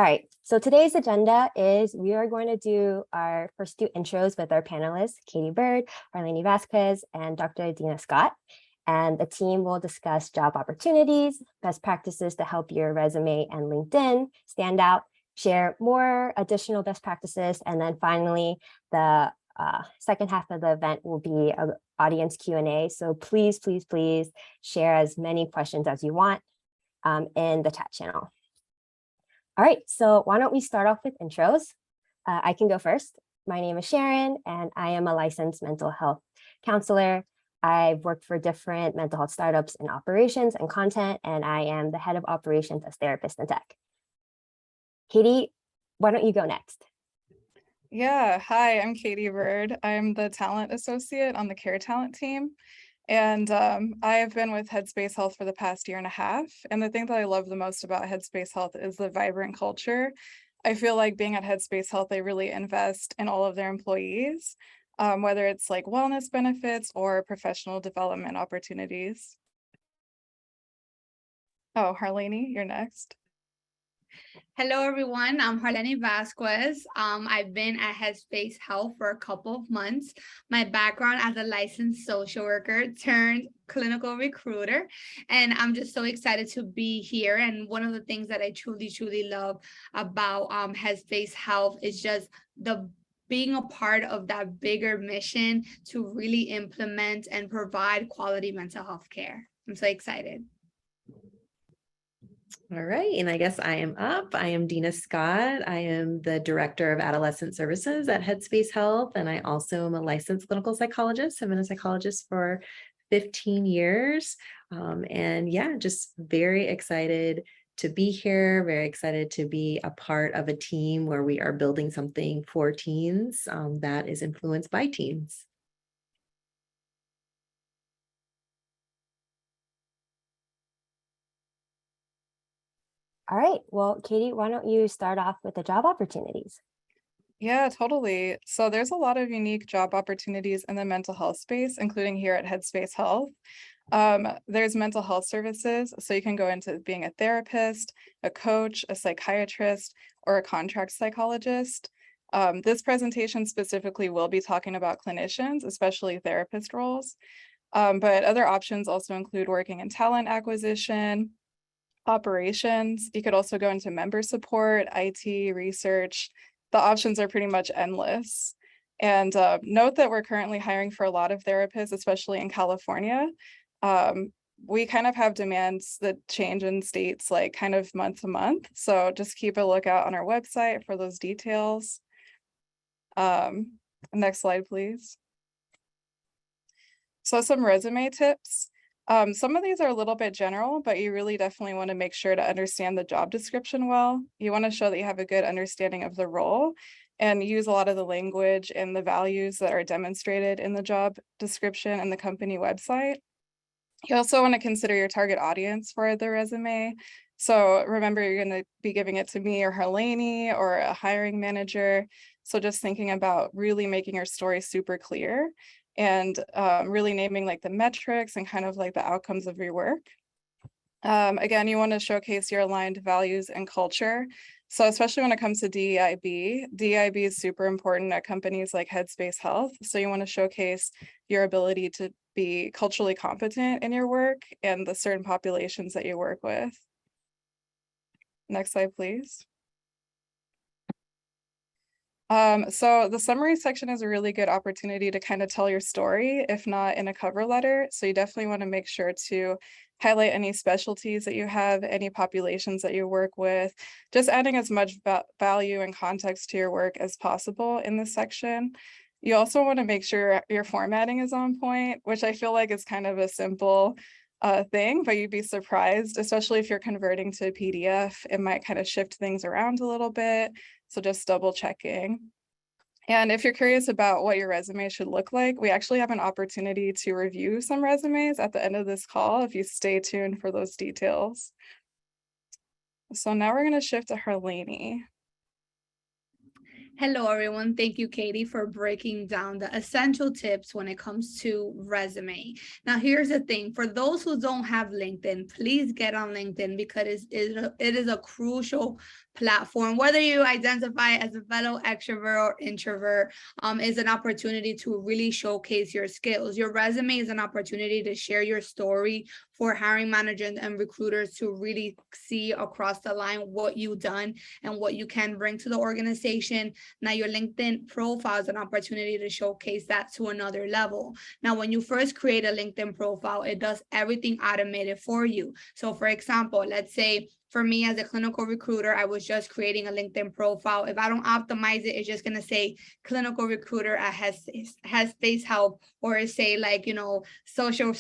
All right, so today's agenda is we are going to do our first two intros with our panelists, Katie Bird, Arlene Vasquez, and Dr. Adina Scott. And the team will discuss job opportunities, best practices to help your resume and LinkedIn stand out, share more additional best practices, and then finally, the second half of the event will be an audience Q&A. So please share as many questions as you want in the chat channel. All right, so why don't we start off with intros? I can go first. My name is Sharon, and I am a licensed mental health counselor. I've worked for different mental health startups in operations and content, and I am the head of operations as therapist in tech. Katie, why don't you go next? Yeah, hi, I'm Katie Bird. I'm the talent associate on the care talent team. And I have been with Headspace Health for the past year and a half. And the thing that I love the most about Headspace Health is the vibrant culture. I feel like being at Headspace Health, they really invest in all of their employees, whether it's like wellness benefits or professional development opportunities. Oh, Harlene, you're next. Hello, everyone. I'm Adina Vasquez. I've been at Headspace Health for a couple of months. My background as a licensed social worker turned clinical recruiter, and I'm just so excited to be here. And one of the things that I truly love about Headspace Health is just being a part of that bigger mission to really implement and provide quality mental health care. I'm so excited. All right, and I guess I am up. I am Adina Scott. I am the Director of Adolescent Services at Headspace Health, and I also am a licensed clinical psychologist. I've been a psychologist for 15 years, and yeah, just very excited to be here, very excited to be a part of a team where we are building something for teens that is influenced by teens. All right, well, Katie, why don't you start off with the job opportunities? Yeah, totally. So there's a lot of unique job opportunities in the mental health space, including here at Headspace Health. There's mental health services, so you can go into being a therapist, a coach, a psychiatrist, or a contract psychologist. This presentation specifically will be talking about clinicians, especially therapist roles. But other options also include working in talent acquisition, operations. You could also go into member support, IT, research. The options are pretty much endless. And note that we're currently hiring for a lot of therapists, especially in California. We kind of have demands that change in states like kind of month to month. So just keep a lookout on our website for those details. Next slide, please. So some resume tips. Some of these are a little bit general, but you really definitely want to make sure to understand the job description well. You want to show that you have a good understanding of the role and use a lot of the language and the values that are demonstrated in the job description and the company website. You also want to consider your target audience for the resume. So remember, you're going to be giving it to me or Harlene or a hiring manager. So just thinking about really making your story super clear and really naming like the metrics and kind of like the outcomes of your work. Again, you want to showcase your aligned values and culture. So especially when it comes to DEIB is super important at companies like Headspace Health. So you want to showcase your ability to be culturally competent in your work and the certain populations that you work with. Next slide, please. So the summary section is a really good opportunity to kind of tell your story, if not in a cover letter. So you definitely want to make sure to highlight any specialties that you have, any populations that you work with, just adding as much value and context to your work as possible in this section. You also want to make sure your formatting is on point, which I feel like is kind of a simple thing, but you'd be surprised, especially if you're converting to a PDF, it might kind of shift things around a little bit. So just double checking. And if you're curious about what your resume should look like, we actually have an opportunity to review some resumes at the end of this call if you stay tuned for those details. So now we're going to shift to Harlene. Hello, everyone. Thank you, Katie, for breaking down the essential tips when it comes to resume. Now, here's the thing. For those who don't have LinkedIn, please get on LinkedIn because it is a crucial platform. Whether you identify as a fellow extrovert or introvert, is an opportunity to really showcase your skills. Your resume is an opportunity to share your story for hiring managers and recruiters to really see across the line what you've done and what you can bring to the organization. Now, your LinkedIn profile is an opportunity to showcase that to another level. Now, when you first create a LinkedIn profile, it does everything automated for you. So, for example, let's say for me as a clinical recruiter, I was just creating a LinkedIn profile. If I don't optimize it, it's just going to say clinical recruiter at Headspace Health, or say like, social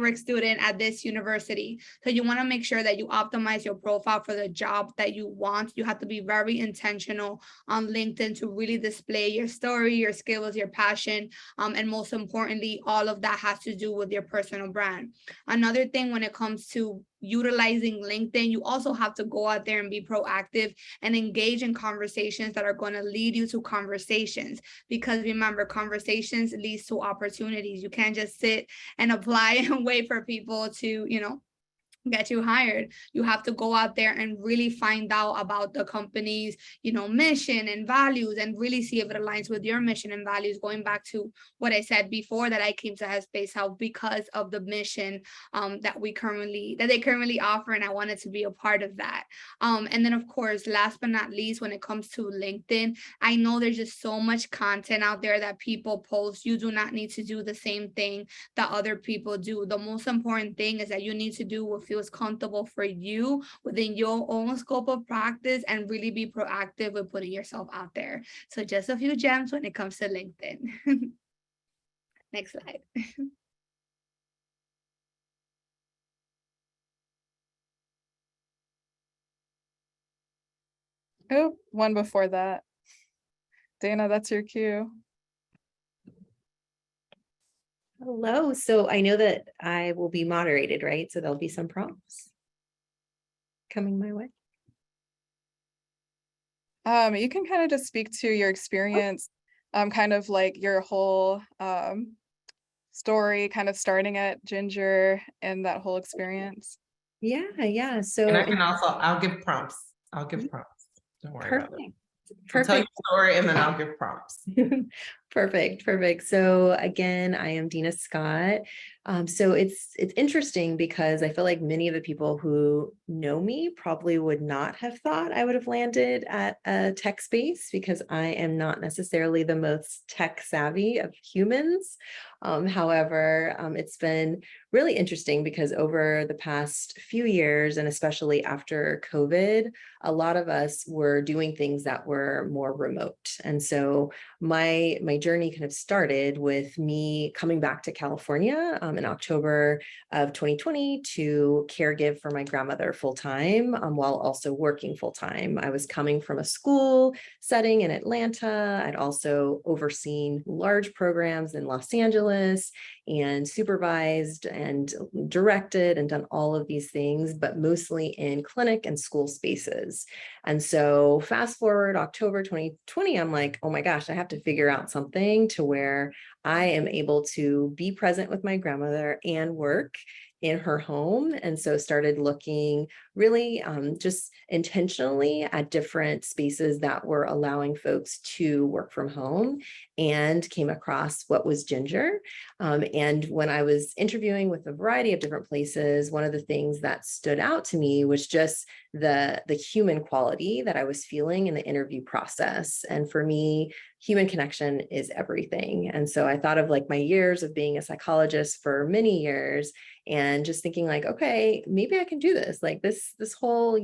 work student at this university. So you want to make sure that you optimize your profile for the job that you want. You have to be very intentional on LinkedIn to really display your story, your skills, your passion, and most importantly, all of that has to do with your personal brand. Another thing when it comes to utilizing LinkedIn, you also have to go out there and be proactive and engage in conversations that are going to lead you to conversations. Because remember, conversations leads to opportunities. You can't just sit and apply and wait for people to, get you hired. You have to go out there and really find out about the company's, mission and values, and really see if it aligns with your mission and values. Going back to what I said before, that I came to Headspace Health because of the mission that they currently offer, and I wanted to be a part of that. And then, of course, last but not least, when it comes to LinkedIn, I know there's just so much content out there that people post. You do not need to do the same thing that other people do. The most important thing is that you need to do what feels comfortable for you within your own scope of practice, and really be proactive with putting yourself out there. So just a few gems when it comes to LinkedIn. Next slide. Oh, one before that. Dana, that's your cue. Hello. So I know that I will be moderated, right? So there'll be some prompts coming my way. You can kind of just speak to your experience, kind of like your whole story, kind of starting at Ginger and that whole experience. Yeah. So And I can also, I'll give prompts. Don't worry about it. I'll tell you Perfect. the story and then I'll give prompts. Perfect. So again, I am Adina Scott. So it's interesting because I feel like many of the people who know me probably would not have thought I would have landed at a tech space, because I am not necessarily the most tech savvy of humans. However, it's been really interesting because over the past few years, and especially after COVID, a lot of us were doing things that were more remote. And so my journey kind of started with me coming back to California in October of 2020 to caregive for my grandmother full time, while also working full time. I was coming from a school setting in Atlanta. I'd also overseen large programs in Los Angeles and supervised and directed and done all of these things, but mostly in clinic and school spaces. And so fast forward October 2020, I'm like, oh my gosh, I have to figure out something to where I am able to be present with my grandmother and work in her home. And so started looking really just intentionally at different spaces that were allowing folks to work from home, and came across what was Ginger. And when I was interviewing with a variety of different places, one of the things that stood out to me was just the human quality that I was feeling in the interview process. And for me, human connection is everything. And so I thought of like my years of being a psychologist for many years, and just thinking like, okay, maybe I can do this. Like this whole,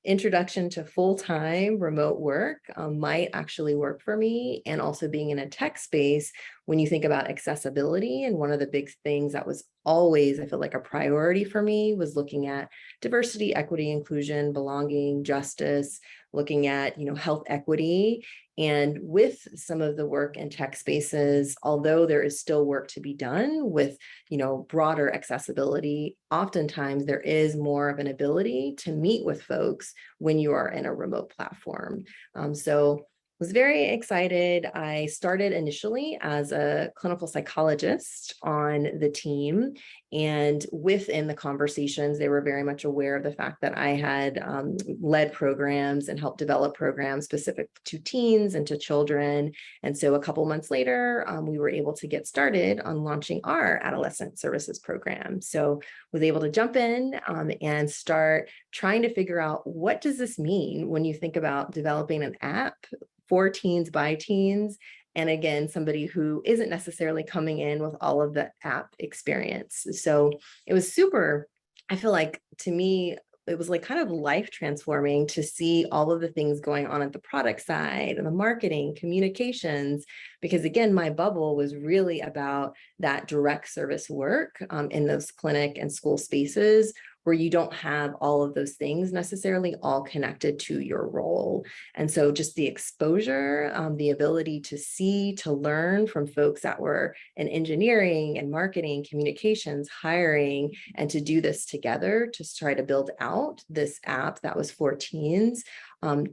introduction to full-time remote work might actually work for me. And also being in a tech space, when you think about accessibility, and one of the big things that was always, I feel like, a priority for me was looking at diversity, equity, inclusion, belonging, justice, looking at, health equity. And with some of the work in tech spaces, although there is still work to be done with, broader accessibility, oftentimes there is more of an ability to meet with folks when you are in a remote platform. So was very excited. I started initially as a clinical psychologist on the team, and within the conversations, they were very much aware of the fact that I had led programs and helped develop programs specific to teens and to children. And so a couple months later, we were able to get started on launching our adolescent services program. So was able to jump in and start trying to figure out, what does this mean when you think about developing an app for teens by teens? And again, somebody who isn't necessarily coming in with all of the app experience. So it was super, I feel like, to me, it was like kind of life transforming to see all of the things going on at the product side and the marketing, communications, because again, my bubble was really about that direct service work in those clinic and school spaces, where you don't have all of those things necessarily all connected to your role. And so just the exposure, the ability to see, to learn from folks that were in engineering and marketing, communications, hiring, and to do this together to try to build out this app that was for teens,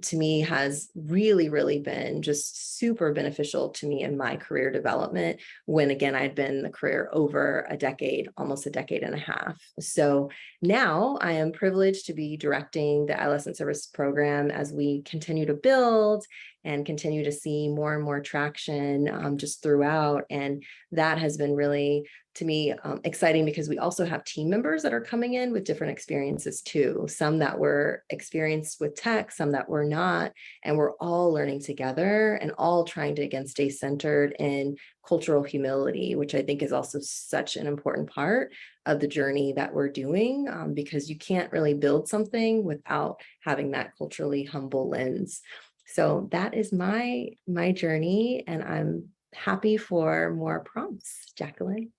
to me has really, really been just super beneficial to me in my career development, when again, I'd been in the career over a decade, almost a decade and a half. So now I am privileged to be directing the adolescent service program as we continue to build and continue to see more and more traction just throughout. And that has been really, to me, exciting, because we also have team members that are coming in with different experiences too. Some that were experienced with tech, some that were not, and we're all learning together and all trying to, again, stay centered in cultural humility, which I think is also such an important part of the journey that we're doing, because you can't really build something without having that culturally humble lens. So that is my journey, and I'm happy for more prompts, Jacqueline.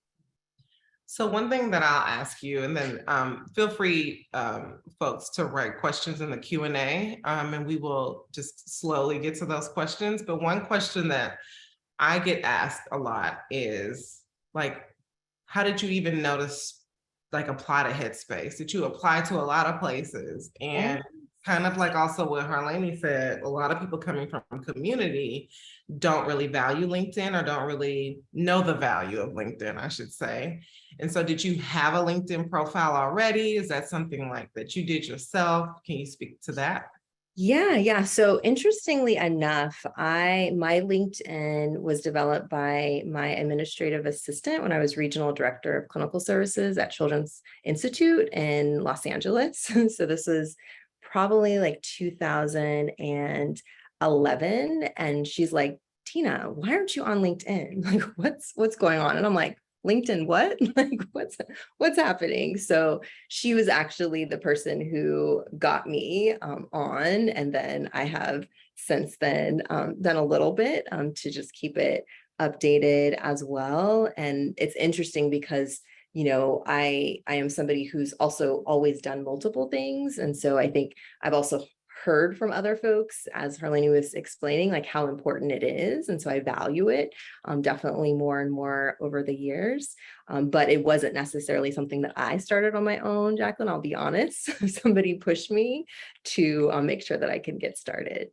So one thing that I'll ask you, and then feel free, folks, to write questions in the Q&A, and we will just slowly get to those questions. But one question that I get asked a lot is, like, how did you even notice, like, apply to Headspace? Did you apply to a lot of places? And kind of like also what Harlene said, a lot of people coming from community don't really value LinkedIn, or don't really know the value of LinkedIn, I should say. And so did you have a LinkedIn profile already? Is that something like that you did yourself? Can you speak to that? Yeah. So interestingly enough, my LinkedIn was developed by my administrative assistant when I was regional director of clinical services at Children's Institute in Los Angeles. So this was probably like 2011. And she's like, Tina, why aren't you on LinkedIn? Like, what's going on? And I'm like, LinkedIn, what? Like, what's happening? So she was actually the person who got me on. And then I have since then done a little bit to just keep it updated as well. And it's interesting because, you know, I am somebody who's also always done multiple things. And so I think I've also heard from other folks, as Harlene was explaining, like how important it is. And so I value it definitely more and more over the years. But it wasn't necessarily something that I started on my own, Jacqueline, I'll be honest. Somebody pushed me to make sure that I could get started.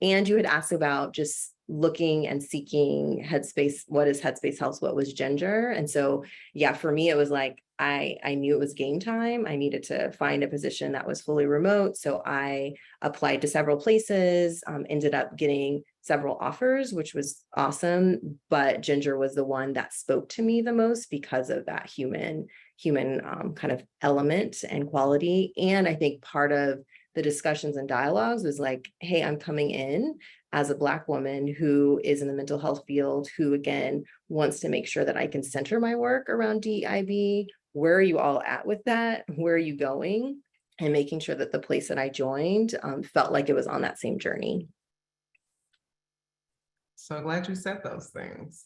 And you had asked about just looking and seeking Headspace. What is Headspace Health? What was Ginger? And so, yeah, for me, it was like, I knew it was game time. I needed to find a position that was fully remote. So I applied to several places, ended up getting several offers, which was awesome. But Ginger was the one that spoke to me the most because of that human kind of element and quality. And I think part of the discussions and dialogues was like, hey, I'm coming in as a Black woman who is in the mental health field, who again wants to make sure that I can center my work around DEIB. Where are you all at with that? Where are you going? And making sure that the place that I joined felt like it was on that same journey. So glad you said those things.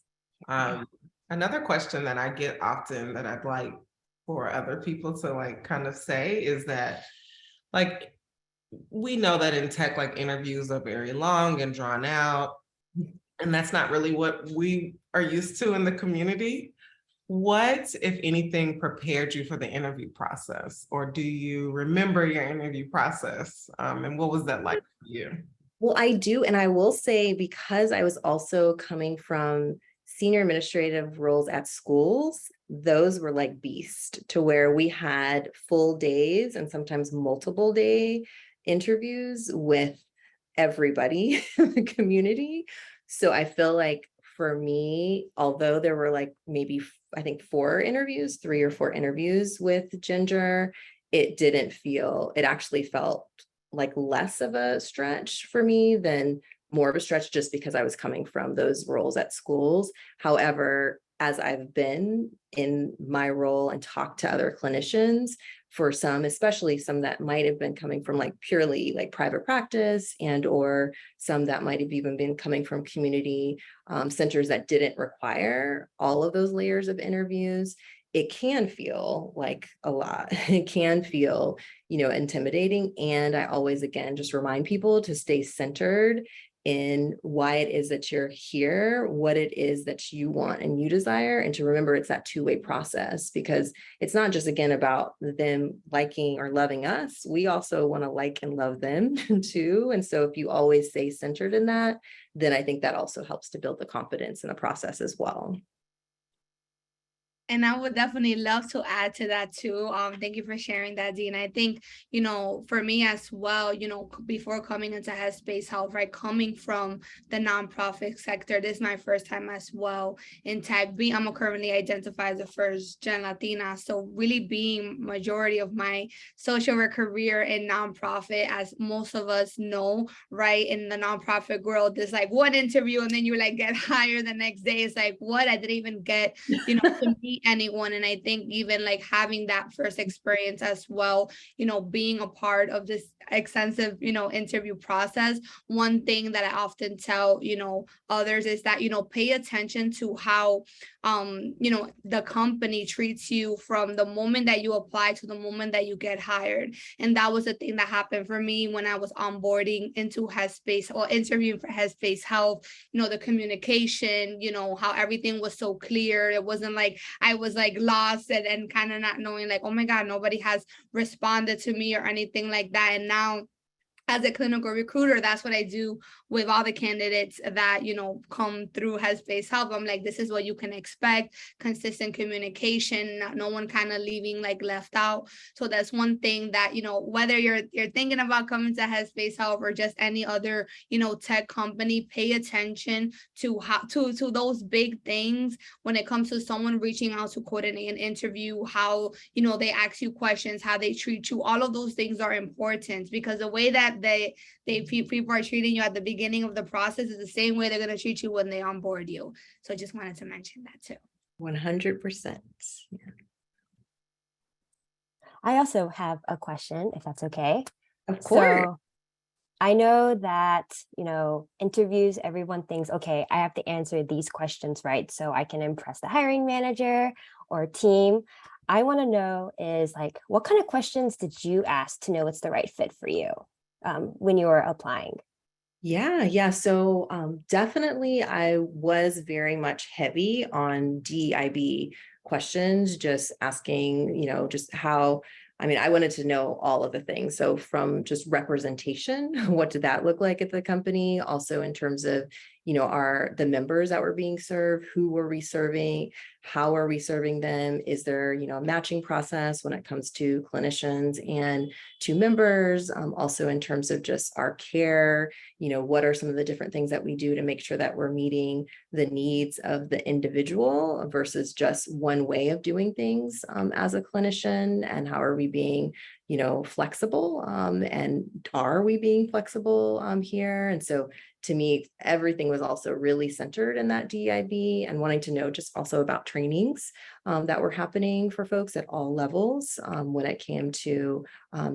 Another question that I get often that I'd like for other people to like kind of say is that, like, we know that in tech, like, interviews are very long and drawn out, and that's not really what we are used to in the community. What, if anything, prepared you for the interview process? Or do you remember your interview process? And what was that like for you? Well, I do. And I will say, because I was also coming from senior administrative roles at schools, those were like beast, to where we had full days and sometimes multiple day interviews with everybody in the community. So I feel like for me, although there were like maybe, I think 3 or 4 interviews with Ginger, it actually felt like less of a stretch for me than more of a stretch, just because I was coming from those roles at schools. However, as I've been in my role and talked to other clinicians, for some, especially some that might have been coming from like purely like private practice, and or some that might have even been coming from community centers that didn't require all of those layers of interviews, it can feel like a lot. It can feel, intimidating. And I always, again, just remind people to stay centered in why it is that you're here, what it is that you want and you desire, and to remember it's that two-way process, because it's not just, again, about them liking or loving us. We also want to like and love them too. And so if you always stay centered in that, then I think that also helps to build the confidence in the process as well. And I would definitely love to add to that too. Thank you for sharing that, Dean. I think, for me as well, before coming into Headspace Health, right, coming from the nonprofit sector, this is my first time as well in Tech B. I'm currently identified as a first gen Latina. So really being majority of my social work career in nonprofit, as most of us know, right, in the nonprofit world, there's like one interview and then you like get hired the next day. It's like, what? I didn't even get, to meet anyone. And I think even like having that first experience as well, being a part of this extensive, interview process, one thing that I often tell, others is that, pay attention to how, the company treats you from the moment that you apply to the moment that you get hired. And that was the thing that happened for me when I was onboarding into Headspace or interviewing for Headspace Health, the communication, how everything was so clear. It wasn't like I was like lost and kind of not knowing like, oh my God, nobody has responded to me or anything like that. And now as a clinical recruiter, that's what I do with all the candidates that, come through Headspace Health. I'm like, this is what you can expect, consistent communication, no one kind of leaving like left out. So that's one thing that, whether you're thinking about coming to Headspace Health or just any other, tech company, pay attention to how to those big things when it comes to someone reaching out to coordinate an interview, how, they ask you questions, how they treat you. All of those things are important, because the way that people are treating you at the beginning of the process is the same way they're going to treat you when they onboard you. So I just wanted to mention that too. 100%. Yeah. I also have a question, if that's okay. Of course. So I know that, interviews, everyone thinks, okay, I have to answer these questions right so I can impress the hiring manager or team. I want to know is like, what kind of questions did you ask to know it's the right fit for you when you were applying? Yeah. So definitely I was very much heavy on DIB questions, just asking, just how, I wanted to know all of the things. So from just representation, what did that look like at the company? Also in terms of, are the members that were being served, who were we serving? How are we serving them? Is there, a matching process when it comes to clinicians and to members? Also in terms of just our care, what are some of the different things that we do to make sure that we're meeting the needs of the individual versus just one way of doing things as a clinician? And how are we being, flexible? And are we being flexible here? And so to me, everything was also really centered in that DIB, and wanting to know just also about trainings that were happening for folks at all levels when it came to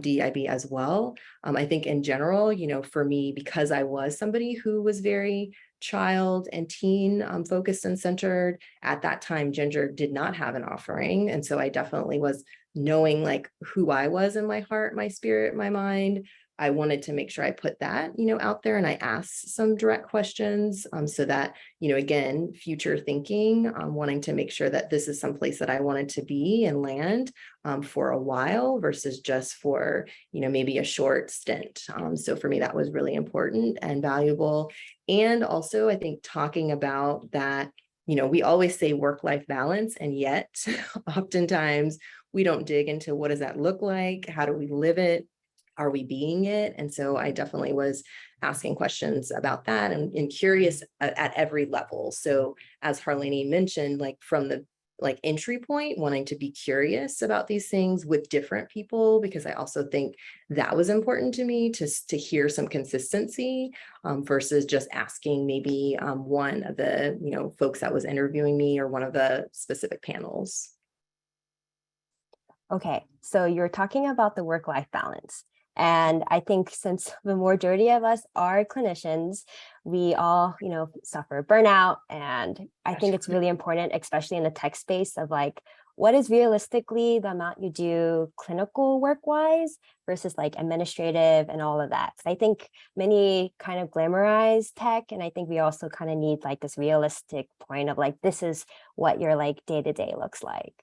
DIB as well. I think in general, for me, because I was somebody who was very child and teen focused and centered at that time, Ginger did not have an offering. And so I definitely was knowing like who I was in my heart, my spirit, my mind. I wanted to make sure I put that, out there, and I asked some direct questions, so that, again, future thinking, wanting to make sure that this is someplace that I wanted to be and land for a while versus just for, maybe a short stint. So for me, that was really important and valuable. And also, I think talking about that, we always say work-life balance, and yet oftentimes we don't dig into what does that look like? How do we live it? Are we being it? And so I definitely was asking questions about that and curious at every level. So as Harlene mentioned, like from the entry point, wanting to be curious about these things with different people, because I also think that was important to me to hear some consistency versus just asking maybe one of the folks that was interviewing me or one of the specific panels. Okay, so you're talking about the work-life balance. And I think since the majority of us are clinicians, we all, suffer burnout. And I think it's really important, especially in the tech space, of like, what is realistically the amount you do clinical work-wise versus like administrative and all of that. So I think many kind of glamorize tech. And I think we also kind of need like this realistic point of like, this is what your like day-to-day looks like.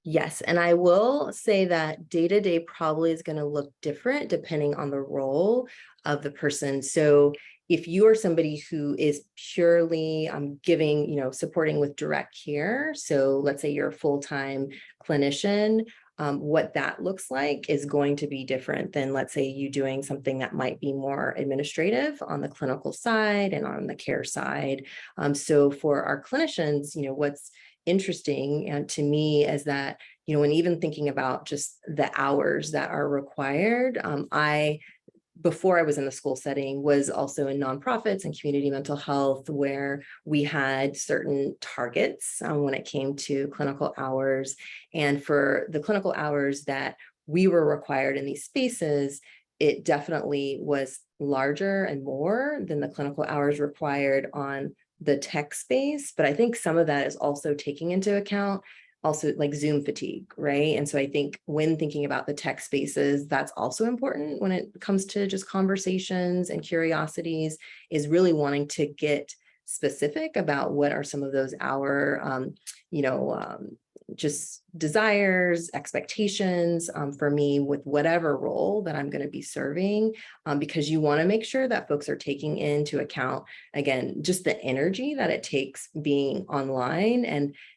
Yes, and I will say that day-to-day probably is going to look different depending on the role of the person. So if you are somebody who is purely giving, supporting with direct care, so let's say you're a full-time clinician, what that looks like is going to be different than, let's say, you doing something that might be more administrative on the clinical side and on the care side. So for our clinicians, what's interesting and to me is that, when even thinking about just the hours that are required, before I was in the school setting, was also in nonprofits and community mental health, where we had certain targets when it came to clinical hours. And for the clinical hours that we were required in these spaces, it definitely was larger and more than the clinical hours required on the tech space. But I think some of that is also taking into account also like Zoom fatigue, right? And so I think when thinking about the tech spaces, that's also important when it comes to just conversations and curiosities, is really wanting to get specific about what are some of those just desires, expectations for me with whatever role that I'm going to be serving, because you want to make sure that folks are taking into account, again, just the energy that it takes being online.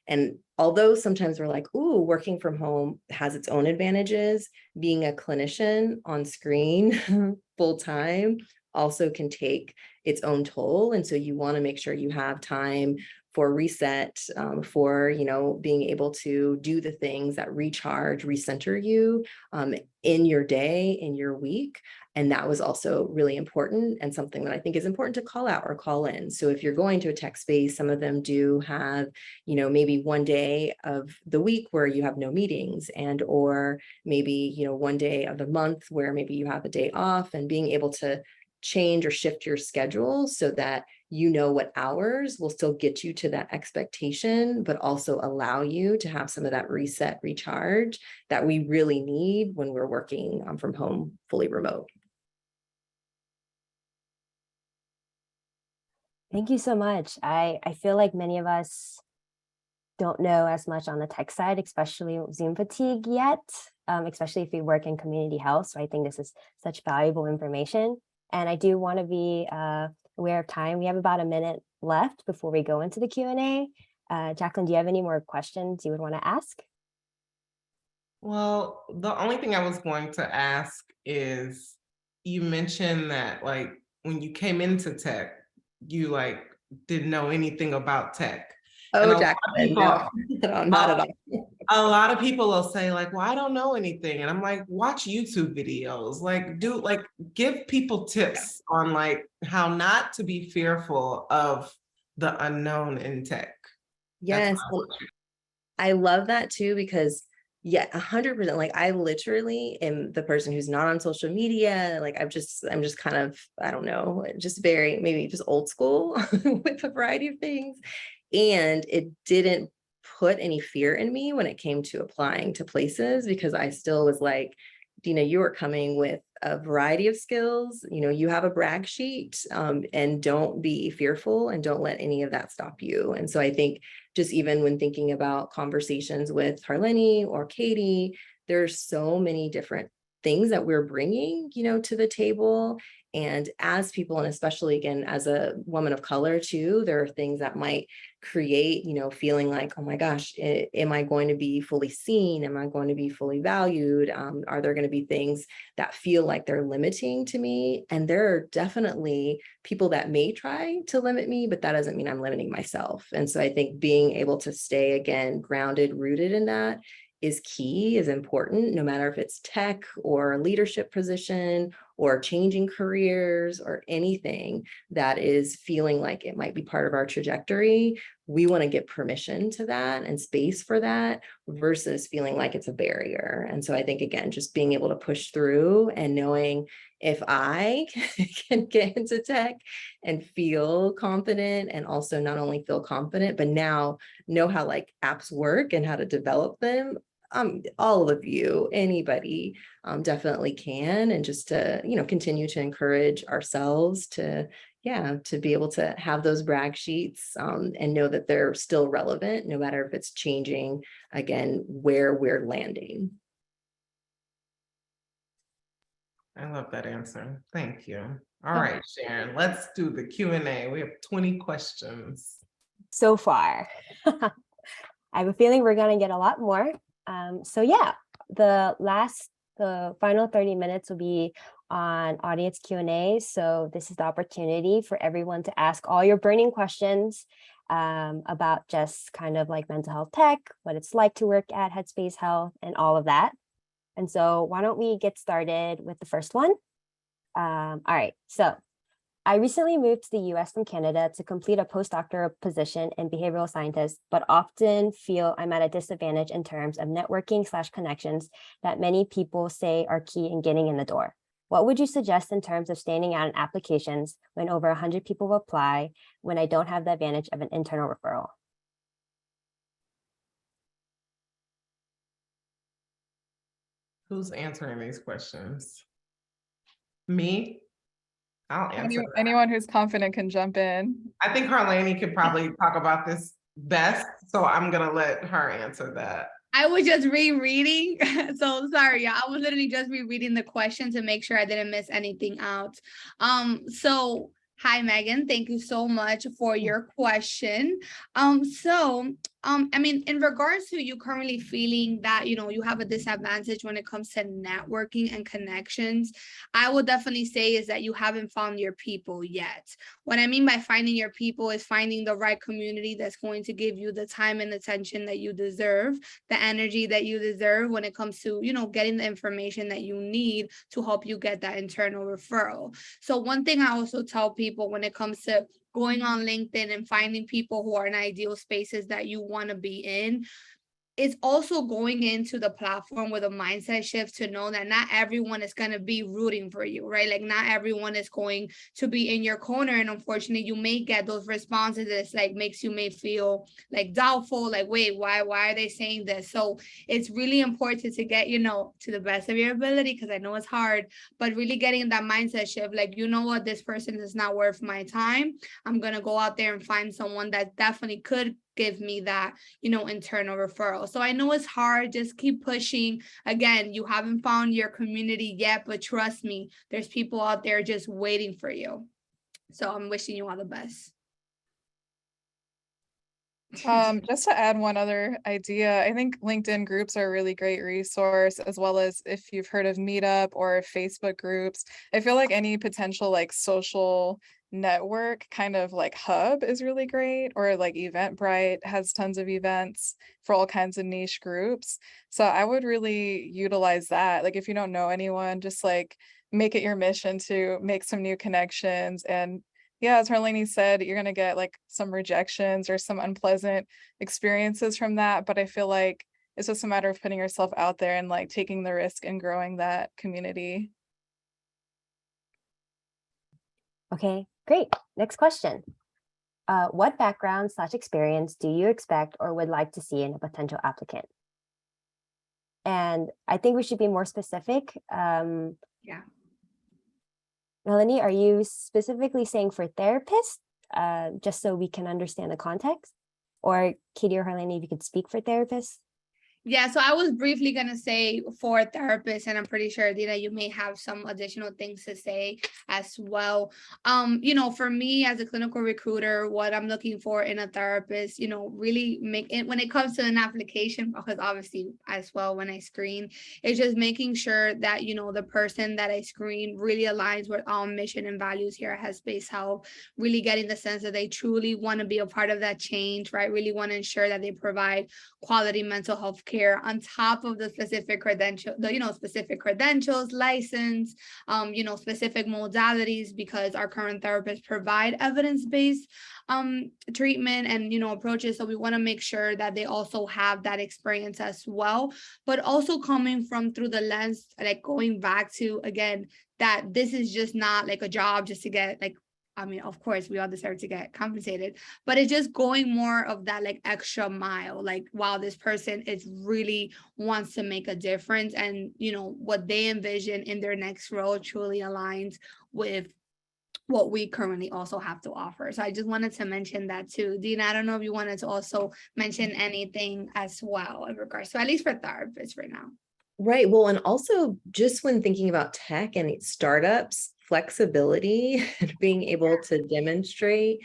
And although sometimes we're like, ooh, working from home has its own advantages, being a clinician on screen full time also can take its own toll. And so you want to make sure you have time for reset, for, being able to do the things that recharge, recenter you in your day, in your week. And that was also really important and something that I think is important to call out or call in. So if you're going to a tech space, some of them do have, maybe one day of the week where you have no meetings, and or maybe, one day of the month where maybe you have a day off, and being able to change or shift your schedule so that what hours will still get you to that expectation, but also allow you to have some of that reset, recharge that we really need when we're working from home, fully remote. Thank you so much. I feel like many of us don't know as much on the tech side, especially Zoom fatigue yet, especially if we work in community health. So I think this is such valuable information. And I do want to be aware of time. We have about a minute left before we go into the Q&A. Jacqueline, do you have any more questions you would want to ask? Well, the only thing I was going to ask is, you mentioned that like when you came into tech, you like didn't know anything about tech. Oh, Jacqueline, no, not at all. A lot of people will say like, well, I don't know anything. And I'm like, watch YouTube videos, give people tips on like how not to be fearful of the unknown in tech. Yes, I love that too, because 100%, like I literally am the person who's not on social media. Like I'm just kind of, I don't know, just very, maybe just old school with a variety of things. And it didn't put any fear in me when it came to applying to places, because I still was like, Dina, you are coming with a variety of skills. You have a brag sheet, and don't be fearful and don't let any of that stop you. And so I think just even when thinking about conversations with Harleni or Katie, there's so many different things that we're bringing, to the table. And as people, and especially again, as a woman of color too, there are things that might create, feeling like, oh my gosh, am I going to be fully seen? Am I going to be fully valued? Are there going to be things that feel like they're limiting to me? And there are definitely people that may try to limit me, but that doesn't mean I'm limiting myself. And so I think being able to stay again, grounded, rooted in that is key, is important, no matter if it's tech or leadership position or changing careers or anything that is feeling like it might be part of our trajectory. We want to get permission to that and space for that versus feeling like it's a barrier. And so I think, again, just being able to push through and knowing if I can get into tech and feel confident, and also not only feel confident, but now know how like apps work and how to develop them. All of you, anybody, definitely can. And just to, continue to encourage ourselves to be able to have those brag sheets, and know that they're still relevant, no matter if it's changing, again, where we're landing. I love that answer. Thank you. All right, Sharon, let's do the Q&A. We have 20 questions. So far. I have a feeling we're going to get a lot more. So yeah, the final 30 minutes will be on audience Q&A. So this is the opportunity for everyone to ask all your burning questions about just kind of like mental health tech, what it's like to work at Headspace Health, and all of that. And so why don't we get started with the first one? All right, so I recently moved to the US from Canada to complete a postdoctoral position in behavioral scientist, but often feel I'm at a disadvantage in terms of networking/connections that many people say are key in getting in the door. What would you suggest in terms of standing out in applications when over 100 people apply, when I don't have the advantage of an internal referral? Who's answering these questions? Me? I'll answer that. Anyone who's confident can jump in. I think Harleni could probably talk about this best, so I'm gonna let her answer that. I was just rereading, so sorry, I was literally just rereading the question to make sure I didn't miss anything out. So hi, Megan. Thank you so much for your question. I mean, in regards to you currently feeling that, you have a disadvantage when it comes to networking and connections, I would definitely say is that you haven't found your people yet. What I mean by finding your people is finding the right community that's going to give you the time and attention that you deserve, the energy that you deserve when it comes to, getting the information that you need to help you get that internal referral. So one thing I also tell people when it comes to going on LinkedIn and finding people who are in ideal spaces that you want to be in, it's also going into the platform with a mindset shift to know that not everyone is going to be rooting for you, right? Like not everyone is going to be in your corner. And unfortunately, you may get those responses that like makes you may feel like doubtful, like, wait, why are they saying this? So it's really important to get, to the best of your ability, because I know it's hard, but really getting that mindset shift, like, what, this person is not worth my time. I'm going to go out there and find someone that definitely could give me that, internal referral. So I know it's hard, just keep pushing. Again, you haven't found your community yet, but trust me, there's people out there just waiting for you. So I'm wishing you all the best. Just to add one other idea, I think LinkedIn groups are a really great resource, as well as if you've heard of Meetup or Facebook groups. I feel like any potential like social network kind of like hub is really great, or like Eventbrite has tons of events for all kinds of niche groups. So I would really utilize that. Like if you don't know anyone, just like make it your mission to make some new connections. And yeah, as Harleni said, you're going to get like some rejections or some unpleasant experiences from that. But I feel like it's just a matter of putting yourself out there and like taking the risk and growing that community. Okay, great. Next question. What background/experience do you expect or would like to see in a potential applicant? And I think we should be more specific. Yeah. Melanie, are you specifically saying for therapists, just so we can understand the context? Or Katie or Harlene, if you could speak for therapists? Yeah, so I was briefly going to say for therapists, and I'm pretty sure, Adina, you may have some additional things to say as well. For me as a clinical recruiter, what I'm looking for in a therapist, really make it when it comes to an application, because obviously as well, when I screen, it's just making sure that, the person that I screen really aligns with our mission and values here at Headspace Health, really getting the sense that they truly want to be a part of that change, right? Really want to ensure that they provide quality mental health care on top of the specific credentials, license, specific modalities, because our current therapists provide evidence-based treatment and, approaches. So we want to make sure that they also have that experience as well, but also coming from through the lens, like going back to, again, that this is just not like a job just to get of course, we all deserve to get compensated, but it's just going more of that like extra mile, like, wow, this person is really wants to make a difference, and what they envision in their next role truly aligns with what we currently also have to offer. So I just wanted to mention that too. Dina, I don't know if you wanted to also mention anything as well in regards to, at least for therapists right now. Right. Well, and also just when thinking about tech and startups, flexibility, being able to demonstrate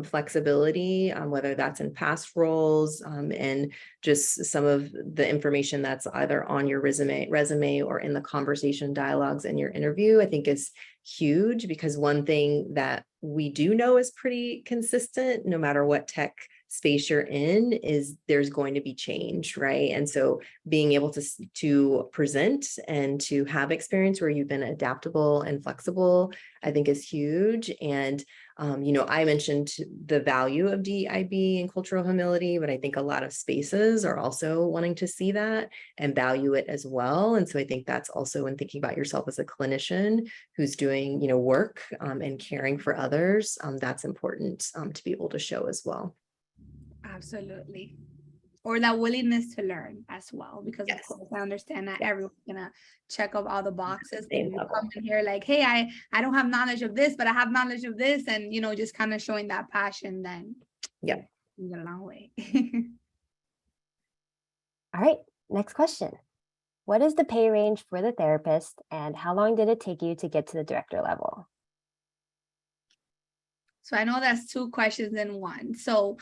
flexibility, whether that's in past roles, and just some of the information that's either on your resume or in the conversation dialogues in your interview, I think is huge, because one thing that we do know is pretty consistent, no matter what tech space you're in, is there's going to be change, right? And so being able to present and to have experience where you've been adaptable and flexible, I think is huge. And I mentioned the value of DEIB and cultural humility, but I think a lot of spaces are also wanting to see that and value it as well. And so I think that's also when thinking about yourself as a clinician who's doing, work and caring for others, that's important to be able to show as well. Absolutely. Or that willingness to learn as well, because Yes. of course I understand that everyone's gonna check off all the boxes. Same If you level. come in here like, hey, I don't have knowledge of this, but I have knowledge of this, and just kind of showing that passion, then Yeah. you get a long way. All right, next question. What is the pay range for the therapist, and how long did it take you to get to the director level? So I know that's two questions in one. So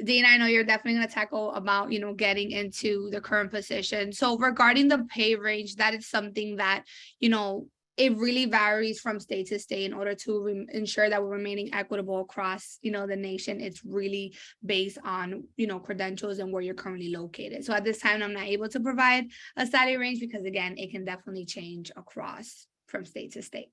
Dana, I know you're definitely going to tackle about, getting into the current position. So regarding the pay range, that is something that, it really varies from state to state in order to ensure that we're remaining equitable across, the nation. It's really based on, credentials and where you're currently located. So at this time, I'm not able to provide a salary range because, again, it can definitely change across from state to state.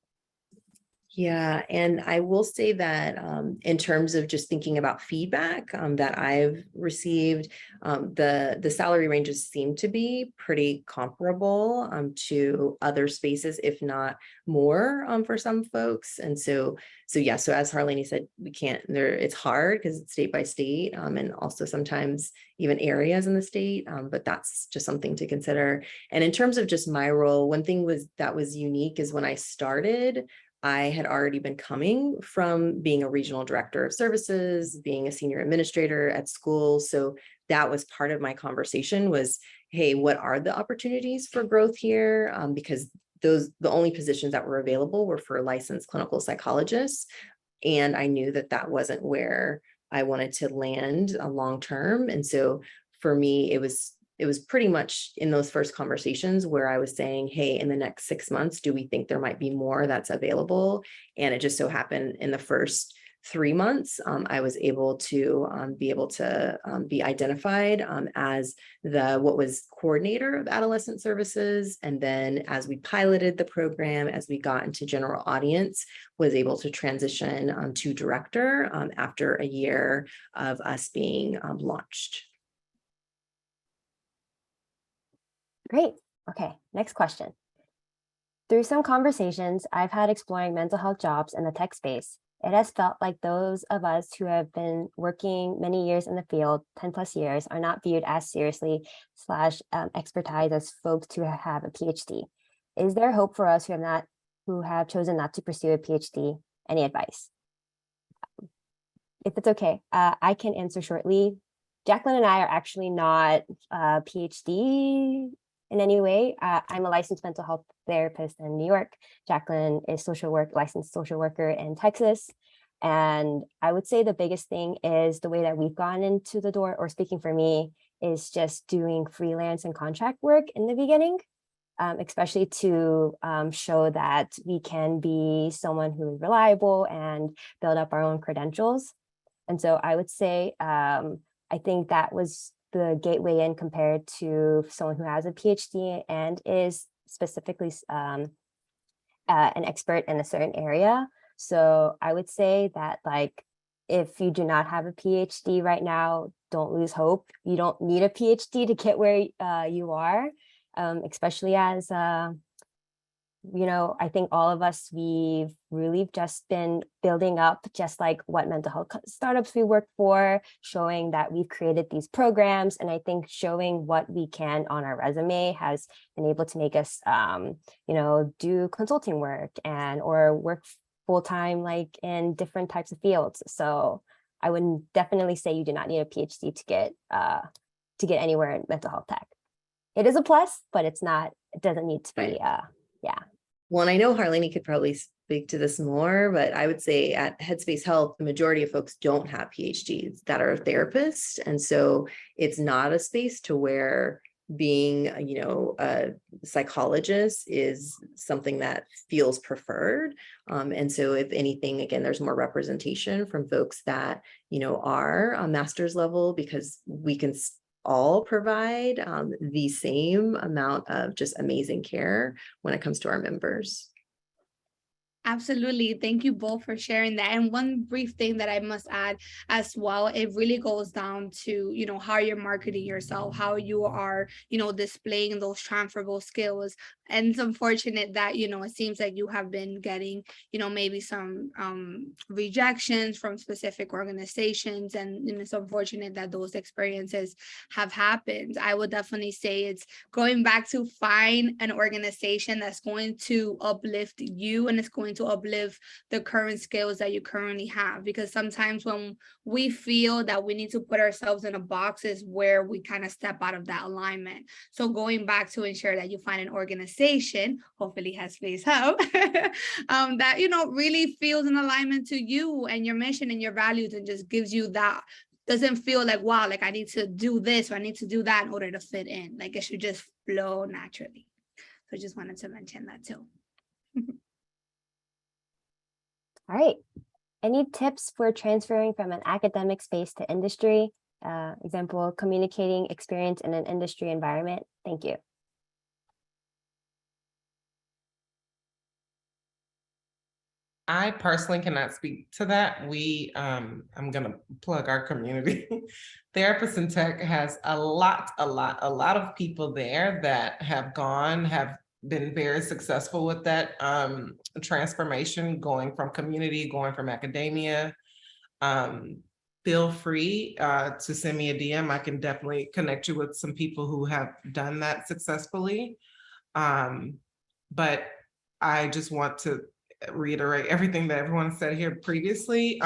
Yeah, and I will say that in terms of just thinking about feedback that I've received, the salary ranges seem to be pretty comparable to other spaces, if not more, for some folks. And so yeah, so as Harlene said, we can't there. It's hard because it's state by state, and also sometimes even areas in the state. But that's just something to consider. And in terms of just my role, one thing that was unique is when I started, I had already been coming from being a regional director of services, being a senior administrator at school. So that was part of my conversation was, hey, what are the opportunities for growth here? Because the only positions that were available were for licensed clinical psychologists. And I knew that wasn't where I wanted to land long term. And so for me, it was pretty much in those first conversations where I was saying, hey, in the next 6 months, do we think there might be more that's available? And it just so happened in the first 3 months, I was able to be identified as what was coordinator of adolescent services. And then as we piloted the program, as we got into general audience, was able to transition to director after a year of us being launched. Great. Okay, next question. Through some conversations I've had exploring mental health jobs in the tech space, It has felt like those of us who have been working many years in the field, 10 plus years, are not viewed as seriously / expertise as folks who have a PhD. Is there hope for us who have chosen not to pursue a PhD? Any advice? If it's okay, I can answer shortly. Jacqueline and I are actually not PhD in any way. I'm a licensed mental health therapist in New York. Jacqueline is licensed social worker in Texas. And I would say the biggest thing is the way that we've gone into the door, or speaking for me, is just doing freelance and contract work in the beginning, especially to show that we can be someone who is reliable and build up our own credentials. And so I would say, I think that was the gateway in compared to someone who has a PhD and is specifically an expert in a certain area. So I would say that, like, if you do not have a PhD right now, don't lose hope. You don't need a PhD to get where you are, especially as I think all of us, we've really just been building up, just like what mental health startups we work for, showing that we've created these programs. And I think showing what we can on our resume has been able to make us, do consulting work or work full-time, like in different types of fields. So I would definitely say you do not need a PhD to get anywhere in mental health tech. It is a plus, but it doesn't need to be, yeah. Well, and I know Harlene could probably speak to this more, but I would say at Headspace Health, the majority of folks don't have PhDs that are therapists. And so it's not a space to where being, a psychologist is something that feels preferred. And so if anything, again, there's more representation from folks that, are a master's level, because we can all provide the same amount of just amazing care when it comes to our members. Absolutely. Thank you both for sharing that. And one brief thing that I must add as well, it really goes down to, how you're marketing yourself, how you are, displaying those transferable skills. And it's unfortunate that, it seems like you have been getting, maybe some rejections from specific organizations. And it's unfortunate that those experiences have happened. I would definitely say it's going back to find an organization that's going to uplift you and it's going to uplift the current skills that you currently have, because sometimes when we feel that we need to put ourselves in a box is where we kind of step out of that alignment. So going back to ensure that you find an organization, hopefully Headspace Health, that really feels in alignment to you and your mission and your values, and just gives you that, doesn't feel like, wow, like I need to do this or I need to do that in order to fit in. Like it should just flow naturally. So I just wanted to mention that too. All right. Any tips for transferring from an academic space to industry? Example, communicating experience in an industry environment. Thank you. I personally cannot speak to that. I'm gonna plug our community. Therapists in Tech has a lot of people there that have been very successful with that transformation, going from community, going from academia. Feel free to send me a DM. I can definitely connect you with some people who have done that successfully. But I just want to reiterate everything that everyone said here previously.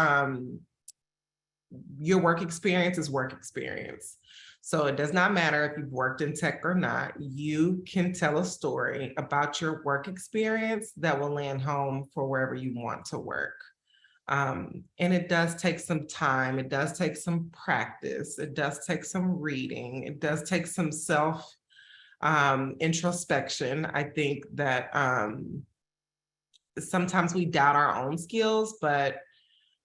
Your work experience is work experience. So it does not matter if you've worked in tech or not, you can tell a story about your work experience that will land home for wherever you want to work. And it does take some time, it does take some practice, it does take some reading, it does take some self introspection. I think that sometimes we doubt our own skills, but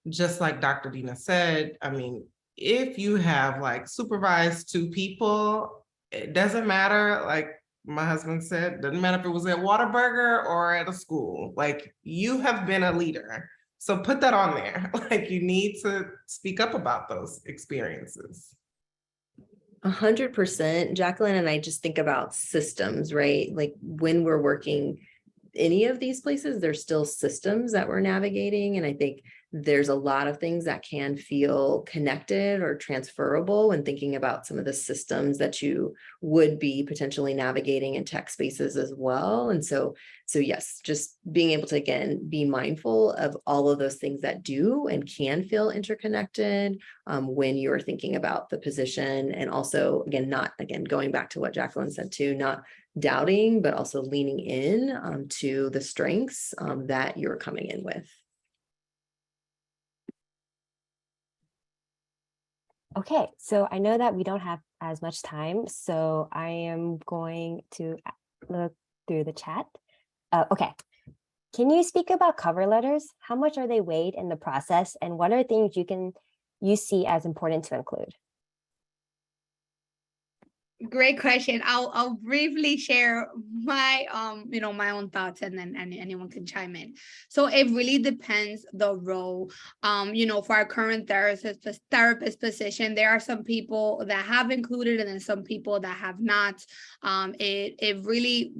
just like Dr. Dina said, I mean, if you have like supervised 2 people, it doesn't matter, like my husband said, doesn't matter if it was at Whataburger or at a school, like you have been a leader. So put that on there. Like you need to speak up about those experiences. 100%. Jacqueline and I just think about systems, right? Like when we're working any of these places, there's still systems that we're navigating. And I think there's a lot of things that can feel connected or transferable when thinking about some of the systems that you would be potentially navigating in tech spaces as well. And so yes, just being able to, again, be mindful of all of those things that do and can feel interconnected when you're thinking about the position. And also, again, going back to what Jacqueline said too, not doubting, but also leaning in to the strengths that you're coming in with. Okay, so I know that we don't have as much time, so I am going to look through the chat. Okay, can you speak about cover letters? How much are they weighed in the process, and what are things you see as important to include? Great question. I'll briefly share my my own thoughts, and then anyone can chime in. So it really depends the role. For our current therapist position, there are some people that have included and then some people that have not. It really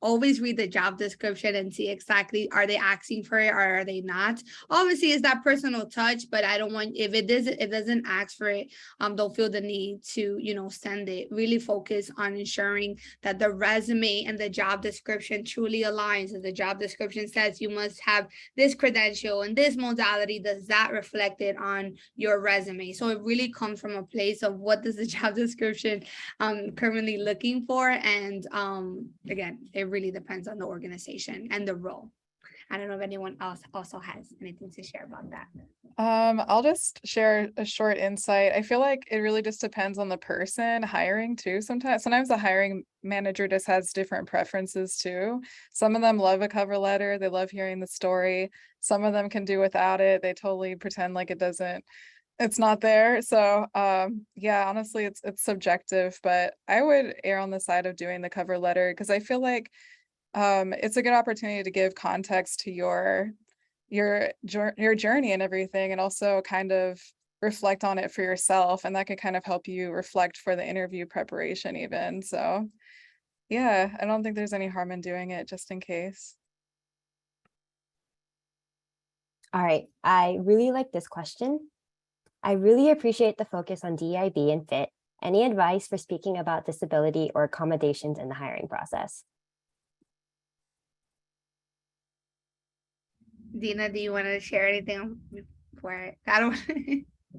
always read the job description and see exactly, are they asking for it or are they not? Obviously, it's that personal touch, but I don't want, if it doesn't ask for it, don't feel the need to, send it. Really focus on ensuring that the resume and the job description truly aligns. If the job description says you must have this credential and this modality, does that reflect it on your resume? So it really comes from a place of what does the job description currently looking for, and again, it really depends on the organization and the role. I don't know if anyone else also has anything to share about that. I'll just share a short insight. I feel like it really just depends on the person hiring too. Sometimes the hiring manager just has different preferences too. Some of them love a cover letter. They love hearing the story. Some of them can do without it. They totally pretend like it's not there. So yeah, honestly, it's subjective, but I would err on the side of doing the cover letter because I feel like it's a good opportunity to give context to your journey and everything, and also kind of reflect on it for yourself, and that can kind of help you reflect for the interview preparation even. So yeah, I don't think there's any harm in doing it just in case. All right, I really like this question. I really appreciate the focus on DEIB and fit. Any advice for speaking about disability or accommodations in the hiring process? Dina, do you want to share anything before I don't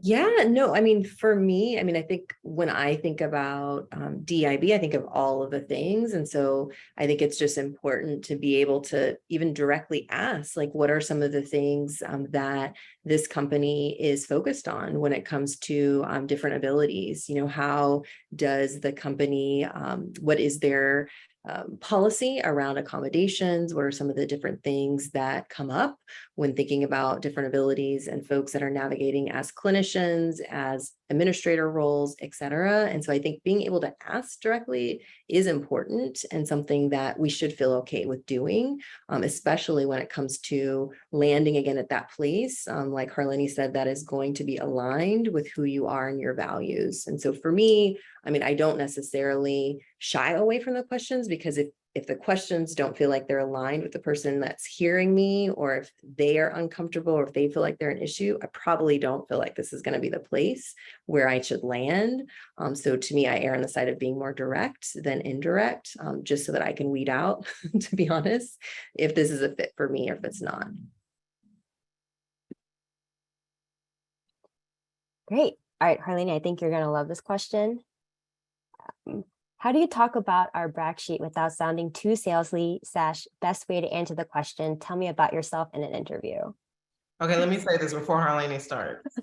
Yeah, no, I mean, for me, I think when I think about DIB, I think of all of the things. And so I think it's just important to be able to even directly ask, like, what are some of the things that this company is focused on when it comes to different abilities? How does the company, what is their policy around accommodations? What are some of the different things that come up when thinking about different abilities and folks that are navigating as clinicians, as administrator roles, et cetera? And so I think being able to ask directly is important and something that we should feel okay with doing, especially when it comes to landing again at that place, like Harleni said, that is going to be aligned with who you are and your values. And so for me, I don't necessarily shy away from the questions, because if the questions don't feel like they're aligned with the person that's hearing me, or if they are uncomfortable, or if they feel like they're an issue, I probably don't feel like this is going to be the place where I should land. So to me, I err on the side of being more direct than indirect, just so that I can weed out, to be honest, if this is a fit for me or if it's not. Great. All right, Harleni, I think you're going to love this question. How do you talk about our brag sheet without sounding too salesy / best way to answer the question? Tell me about yourself in an interview. Okay, let me say this before Harleni starts.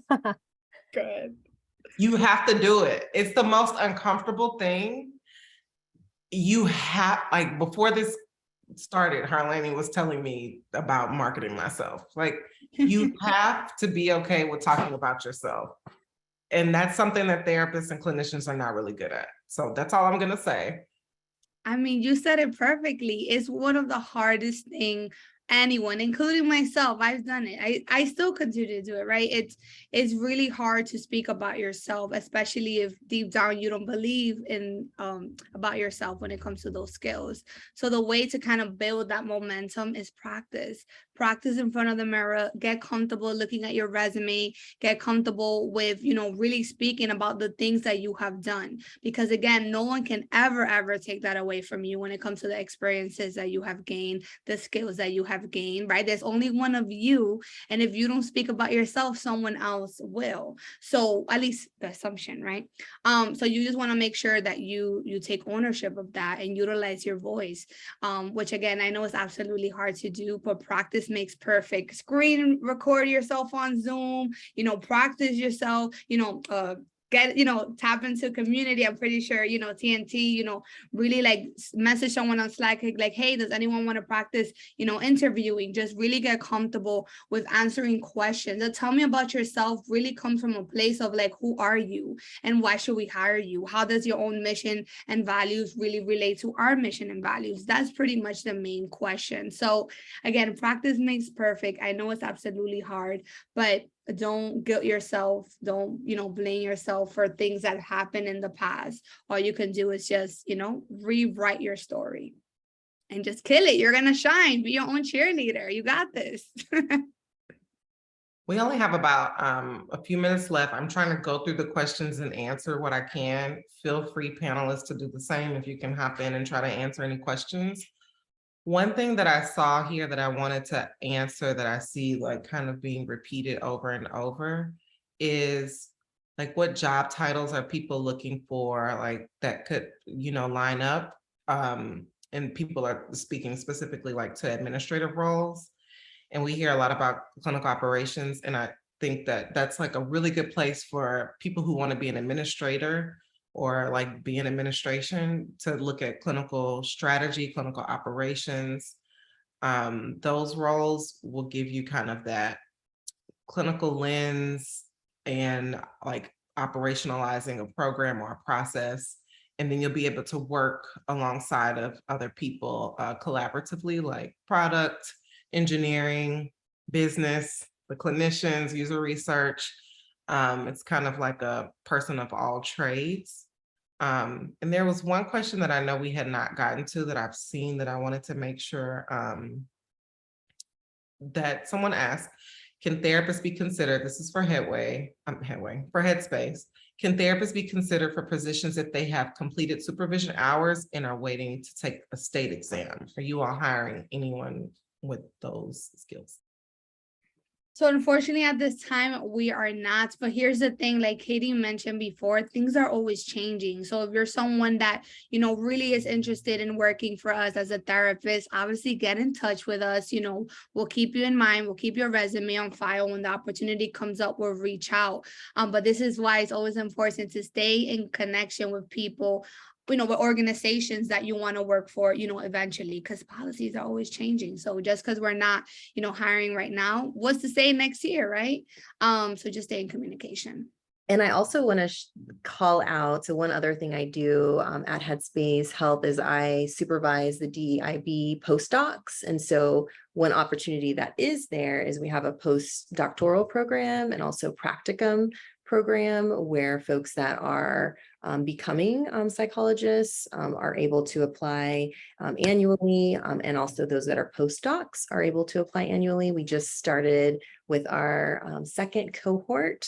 Good. You have to do it. It's the most uncomfortable thing. You have, like, before this started, Harleni was telling me about marketing myself. Like, you have to be okay with talking about yourself. And that's something that therapists and clinicians are not really good at. So that's all I'm going to say. I mean, you said it perfectly. It's one of the hardest thing anyone, including myself, I've done it. I still continue to do it, right? It's really hard to speak about yourself, especially if deep down you don't believe in about yourself when it comes to those skills. So the way to kind of build that momentum is practice. practice in front of the mirror, get comfortable looking at your resume, get comfortable with, really speaking about the things that you have done. Because again, no one can ever take that away from you when it comes to the experiences that you have gained, the skills that you have gained, right? There's only one of you. And if you don't speak about yourself, someone else will. So at least the assumption, right? So you just want to make sure that you take ownership of that and utilize your voice, which again, I know is absolutely hard to do, but practice makes perfect. Screen record yourself on Zoom, practice yourself, get, tap into community. I'm pretty sure, TNT, really like message someone on Slack, like, hey, does anyone want to practice, interviewing? Just really get comfortable with answering questions. The tell me about yourself really comes from a place of like, who are you and why should we hire you? How does your own mission and values really relate to our mission and values? That's pretty much the main question. So again, practice makes perfect. I know it's absolutely hard, but don't guilt yourself. Don't, blame yourself for things that happened in the past. All you can do is just, rewrite your story and just kill it. You're going to shine. Be your own cheerleader. You got this. We only have about a few minutes left. I'm trying to go through the questions and answer what I can. Feel free, panelists, to do the same if you can hop in and try to answer any questions. One thing that I saw here that I wanted to answer that I see like kind of being repeated over and over is like, what job titles are people looking for, like that could, line up? And people are speaking specifically like to administrative roles. And we hear a lot about clinical operations. And I think that that's like a really good place for people who want to be an administrator or like be in administration to look at clinical strategy, clinical operations. Those roles will give you kind of that clinical lens and like operationalizing a program or a process. And then you'll be able to work alongside of other people collaboratively, like product, engineering, business, the clinicians, user research. It's kind of like a person of all trades. And there was one question that I know we had not gotten to that I've seen that I wanted to make sure that someone asked. Can therapists be considered, this is for for Headspace, can therapists be considered for positions if they have completed supervision hours and are waiting to take a state exam? Are you all hiring anyone with those skills? So unfortunately, at this time, we are not. But here's the thing, like Katie mentioned before, things are always changing. So if you're someone that, really is interested in working for us as a therapist, obviously get in touch with us. We'll keep you in mind. We'll keep your resume on file. When the opportunity comes up, we'll reach out. But this is why it's always important to stay in connection with people, with organizations that you want to work for, eventually, because policies are always changing. So just because we're not, hiring right now, what's to say next year, right? So just stay in communication. And I also want to call out, so one other thing I do at Headspace Health is I supervise the DEIB postdocs. And so one opportunity that is there is we have a postdoctoral program and also practicum program where folks that are becoming psychologists are able to apply annually, and also those that are postdocs are able to apply annually. We just started with our second cohort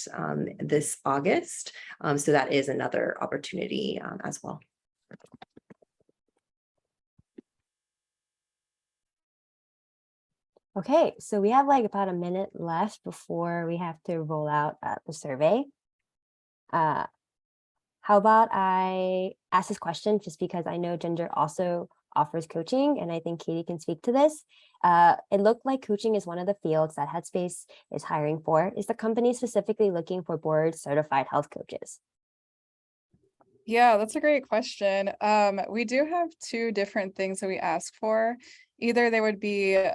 this August, so that is another opportunity as well. Okay, so we have like about a minute left before we have to roll out the survey. How about I ask this question just because I know Ginger also offers coaching, and I think Katie can speak to this. It looked like coaching is one of the fields that Headspace is hiring for. Is the company specifically looking for board certified health coaches? Yeah, that's a great question. We do have two different things that we ask for. Either they would be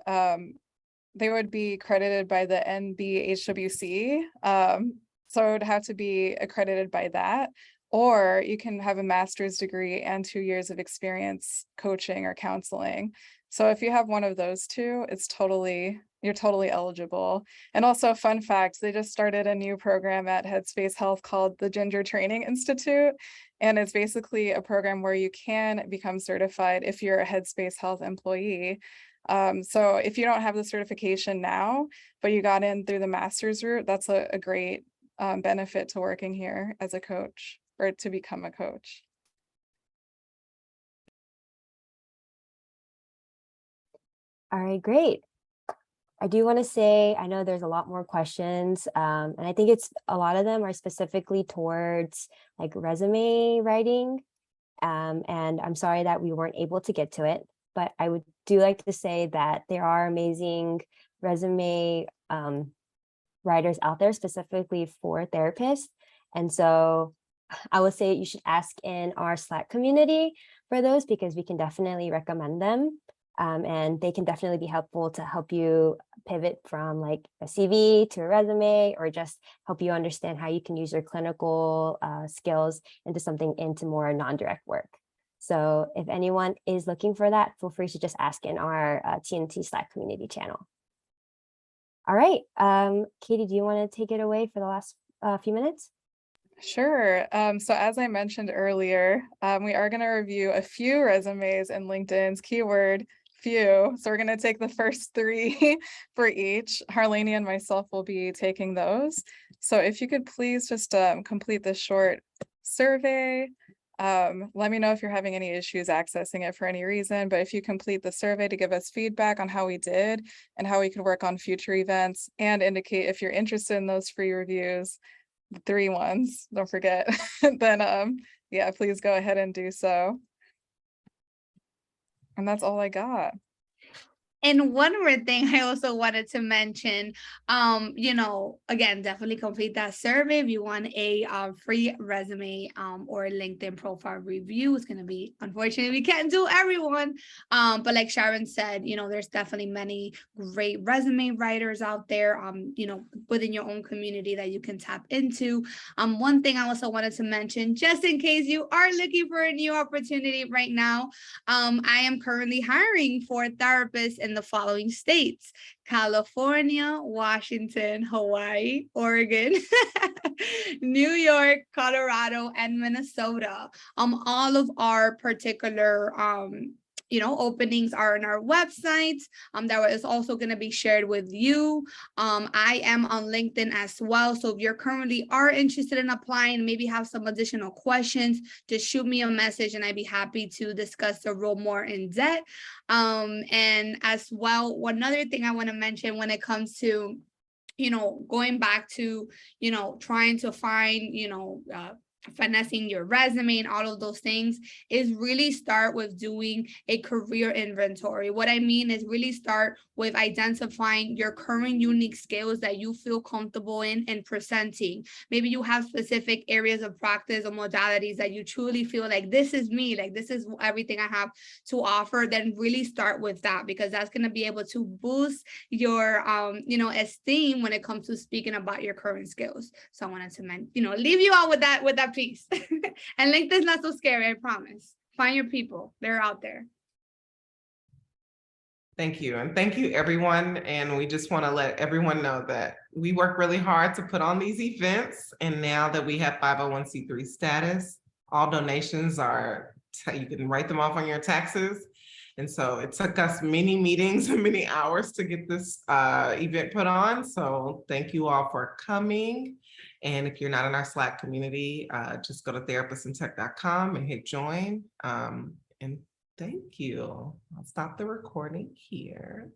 accredited by the NBHWC. So it would have to be accredited by that, or you can have a master's degree and 2 years of experience coaching or counseling. So if you have one of those two, you're totally eligible. And also, fun fact, they just started a new program at Headspace Health called the Ginger Training Institute. And it's basically a program where you can become certified if you're a Headspace Health employee. So if you don't have the certification now, but you got in through the master's route, that's a great benefit to working here as a coach or to become a coach. All right, great. I do want to say, I know there's a lot more questions, and I think it's a lot of them are specifically towards like resume writing. And I'm sorry that we weren't able to get to it, but I would do like to say that there are amazing resume writers out there specifically for therapists. And so I would say you should ask in our Slack community for those because we can definitely recommend them. And they can definitely be helpful to help you pivot from like a CV to a resume, or just help you understand how you can use your clinical skills into more non-direct work. So if anyone is looking for that, feel free to just ask in our TNT Slack community channel. All right, Katie, do you want to take it away for the last few minutes? Sure. So as I mentioned earlier, we are going to review a few resumes in LinkedIn's keyword few. So we're going to take the first 3 for each. Harlene and myself will be taking those. So if you could please just complete this short survey. Let me know if you're having any issues accessing it for any reason, but if you complete the survey to give us feedback on how we did and how we could work on future events, and indicate if you're interested in those free reviews, the 3 ones, don't forget, then yeah, please go ahead and do so. And that's all I got. And one more thing I also wanted to mention, again, definitely complete that survey if you want a free resume or LinkedIn profile review. It's going to be, unfortunately, we can't do everyone. But like Sharon said, there's definitely many great resume writers out there, within your own community that you can tap into. One thing I also wanted to mention, just in case you are looking for a new opportunity right now, I am currently hiring for therapists in the following states: California, Washington, Hawaii, Oregon, New York, Colorado, and Minnesota. All of our particular openings are on our website. That is also going to be shared with you. I am on LinkedIn as well. So if you're currently are interested in applying, maybe have some additional questions, just shoot me a message and I'd be happy to discuss the role more in depth. And as well, one other thing I want to mention when it comes to, going back to, trying to find, finessing your resume and all of those things, is really start with doing a career inventory. What I mean is really start with identifying your current unique skills that you feel comfortable in and presenting. Maybe you have specific areas of practice or modalities that you truly feel like this is me, like this is everything I have to offer. Then really start with that, because that's going to be able to boost your esteem when it comes to speaking about your current skills. So I wanted to leave you out with that piece. And LinkedIn's not so scary, I promise. Find your people, they're out there. Thank you. And thank you, everyone. And we just want to let everyone know that we work really hard to put on these events. And now that we have 501c3 status, all donations you can write them off on your taxes. And so it took us many meetings and many hours to get this event put on. So thank you all for coming. And if you're not in our Slack community, just go to therapistintech.com and hit join. And thank you. I'll stop the recording here.